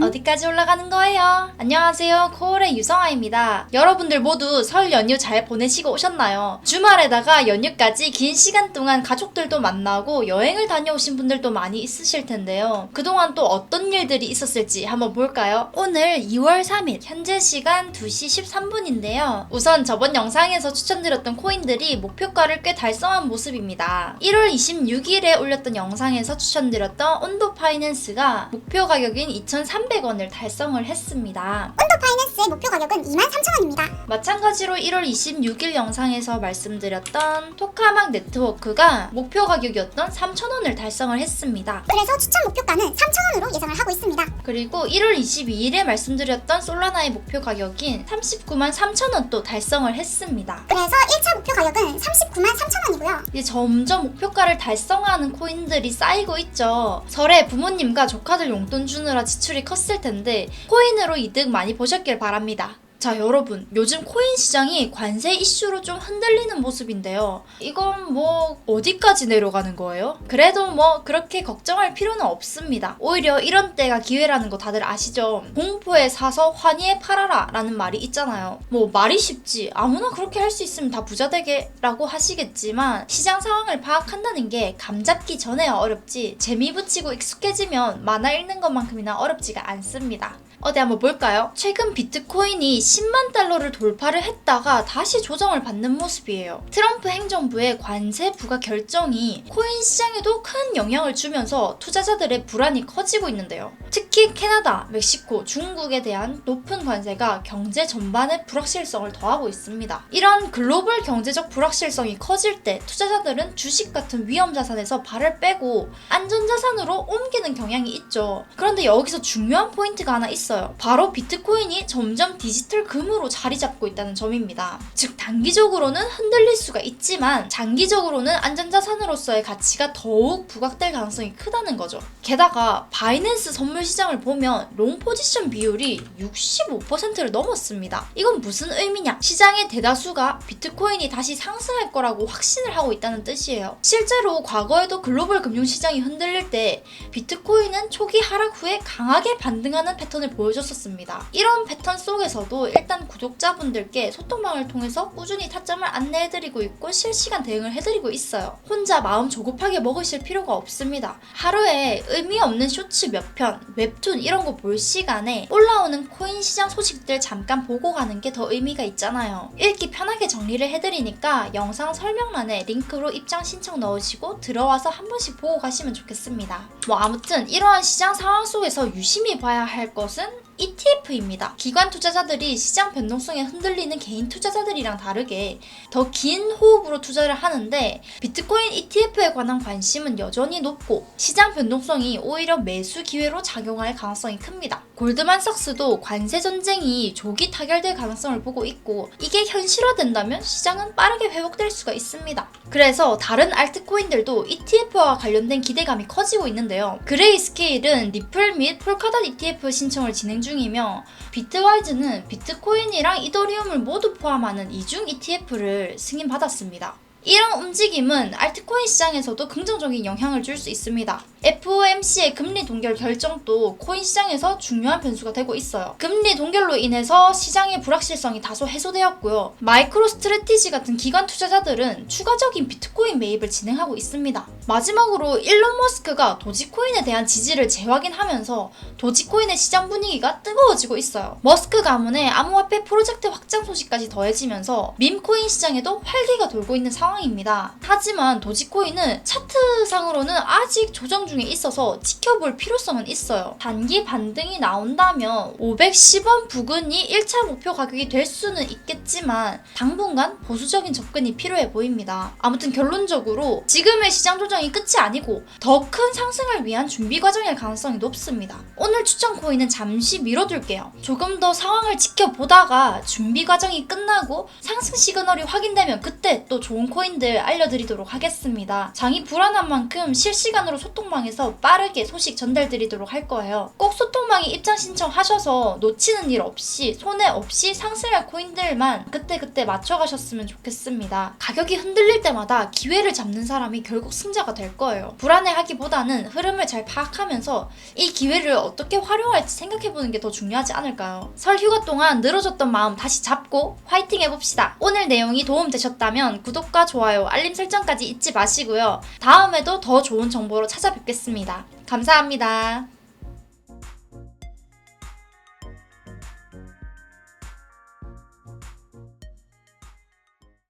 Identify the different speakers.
Speaker 1: 어디까지 올라가는 거예요? 안녕하세요, 코올의 유성아입니다. 여러분들 모두 설 연휴 잘 보내시고 오셨나요? 주말에다가 연휴까지 긴 시간 동안 가족들도 만나고 여행을 다녀오신 분들도 많이 있으실 텐데요. 그동안 또 어떤 일들이 있었을지 한번 볼까요? 오늘 2월 3일 현재 시간 2시 13분인데요. 우선 저번 영상에서 추천드렸던 코인들이 목표가를 꽤 달성한 모습입니다. 1월 26일에 올렸던 영상에서 추천드렸던 온도 파이낸스가 목표 가격인 2,300원을 달성을 했습니다.
Speaker 2: 온도 파이낸스의 목표 가격은 23,000원입니다.
Speaker 1: 마찬가지로 1월 26일 영상에서 말씀드렸던 토카막 네트워크가 목표 가격이었던 3,000원을 달성을 했습니다.
Speaker 2: 그래서 추천 목표가는 3,000원으로 예상을 하고 있습니다.
Speaker 1: 그리고 1월 22일에 말씀드렸던 솔라나의 목표 가격인 39만 3,000원도 달성을 했습니다.
Speaker 2: 그래서 1차 목표 가격은 39만 3,000원이고요.
Speaker 1: 이제 점점 목표가를 달성하는 코인들이 쌓이고 있죠. 설에 부모님과 조카들 용돈 주느라 지출이 컸을 텐데 코인으로 이득 많이 보셨길 바랍니다. 자, 여러분, 요즘 코인 시장이 관세 이슈로 좀 흔들리는 모습인데요. 이건 뭐 어디까지 내려가는 거예요? 그래도 뭐 그렇게 걱정할 필요는 없습니다. 오히려 이런 때가 기회라는 거 다들 아시죠? 공포에 사서 환희에 팔아라 라는 말이 있잖아요. 뭐 말이 쉽지, 아무나 그렇게 할 수 있으면 다 부자 되게 라고 하시겠지만 시장 상황을 파악한다는 게 감 잡기 전에야 어렵지 재미 붙이고 익숙해지면 만화 읽는 것만큼이나 어렵지가 않습니다. 어디 한번 볼까요? 최근 비트코인이 10만 달러를 돌파를 했다가 다시 조정을 받는 모습이에요. 트럼프 행정부의 관세 부과 결정이 코인 시장에도 큰 영향을 주면서 투자자들의 불안이 커지고 있는데요. 특히 캐나다, 멕시코, 중국에 대한 높은 관세가 경제 전반의 불확실성을 더하고 있습니다. 이런 글로벌 경제적 불확실성이 커질 때 투자자들은 주식 같은 위험 자산에서 발을 빼고 안전 자산으로 옮기는 경향이 있죠. 그런데 여기서 중요한 포인트가 하나 있어요. 바로 비트코인이 점점 디지털 금으로 자리 잡고 있다는 점입니다. 즉 단기적으로는 흔들릴 수가 있지만 장기적으로는 안전자산으로서의 가치가 더욱 부각될 가능성이 크다는 거죠. 게다가 바이낸스 선물 시장을 보면 롱 포지션 비율이 65%를 넘었습니다. 이건 무슨 의미냐? 시장의 대다수가 비트코인이 다시 상승할 거라고 확신을 하고 있다는 뜻이에요. 실제로 과거에도 글로벌 금융시장이 흔들릴 때 비트코인은 초기 하락 후에 강하게 반등하는 패턴을 보여줬었습니다. 이런 패턴 속에서도 일단 구독자분들께 소통방을 통해서 꾸준히 타점을 안내해드리고 있고 실시간 대응을 해드리고 있어요. 혼자 마음 조급하게 먹으실 필요가 없습니다. 하루에 의미 없는 쇼츠 몇 편, 웹툰 이런 거 볼 시간에 올라오는 코인 시장 소식들 잠깐 보고 가는 게 더 의미가 있잖아요. 읽기 편하게 정리를 해드리니까 영상 설명란에 링크로 입장 신청 넣으시고 들어와서 한 번씩 보고 가시면 좋겠습니다. 뭐 아무튼 이러한 시장 상황 속에서 유심히 봐야 할 것은 ETF입니다. 기관 투자자들이 시장 변동성에 흔들리는 개인 투자자들이랑 다르게 더 긴 호흡으로 투자를 하는데 비트코인 ETF에 관한 관심은 여전히 높고 시장 변동성이 오히려 매수 기회로 작용할 가능성이 큽니다. 골드만삭스도 관세 전쟁이 조기 타결될 가능성을 보고 있고 이게 현실화된다면 시장은 빠르게 회복될 수가 있습니다. 그래서 다른 알트코인들도 ETF와 관련된 기대감이 커지고 있는데요. 그레이스케일은 리플 및 폴카닷 ETF 신청을 진행 중이며 비트와이즈는 비트코인이랑 이더리움을 모두 포함하는 이중 ETF를 승인받았습니다. 이런 움직임은 알트코인 시장에서도 긍정적인 영향을 줄 수 있습니다. FOMC의 금리 동결 결정도 코인 시장에서 중요한 변수가 되고 있어요. 금리 동결로 인해서 시장의 불확실성이 다소 해소되었고요. 마이크로 스트래티지 같은 기관 투자자들은 추가적인 비트코인 매입을 진행하고 있습니다. 마지막으로 일론 머스크가 도지코인에 대한 지지를 재확인하면서 도지코인의 시장 분위기가 뜨거워지고 있어요. 머스크 가문의 암호화폐 프로젝트 확장 소식까지 더해지면서 밈코인 시장에도 활기가 돌고 있는 상황입니다. 하지만 도지코인은 차트상으로는 아직 조정 중에 있어서 지켜볼 필요성은 있어요. 단기 반등이 나온다면 510원 부근이 1차 목표 가격이 될 수는 있겠지만 당분간 보수적인 접근이 필요해 보입니다. 아무튼 결론적으로 지금의 시장 조정이 끝이 아니고 더 큰 상승을 위한 준비 과정일 가능성이 높습니다. 오늘 추천 코인은 잠시 미뤄둘게요. 조금 더 상황을 지켜보다가 준비 과정이 끝나고 상승 시그널이 확인되면 그때 또 좋은 코인들 알려드리도록 하겠습니다. 장이 불안한 만큼 실시간으로 소통망에서 빠르게 소식 전달드리도록 할 거예요. 꼭 소통망 상대방이 입장 신청하셔서 놓치는 일 없이 손해 없이 상승할 코인들만 그때그때 맞춰가셨으면 좋겠습니다. 가격이 흔들릴 때마다 기회를 잡는 사람이 결국 승자가 될 거예요. 불안해하기보다는 흐름을 잘 파악하면서 이 기회를 어떻게 활용할지 생각해보는 게 더 중요하지 않을까요? 설 휴가 동안 늘어졌던 마음 다시 잡고 화이팅 해봅시다. 오늘 내용이 도움되셨다면 구독과 좋아요, 알림 설정까지 잊지 마시고요. 다음에도 더 좋은 정보로 찾아뵙겠습니다. 감사합니다.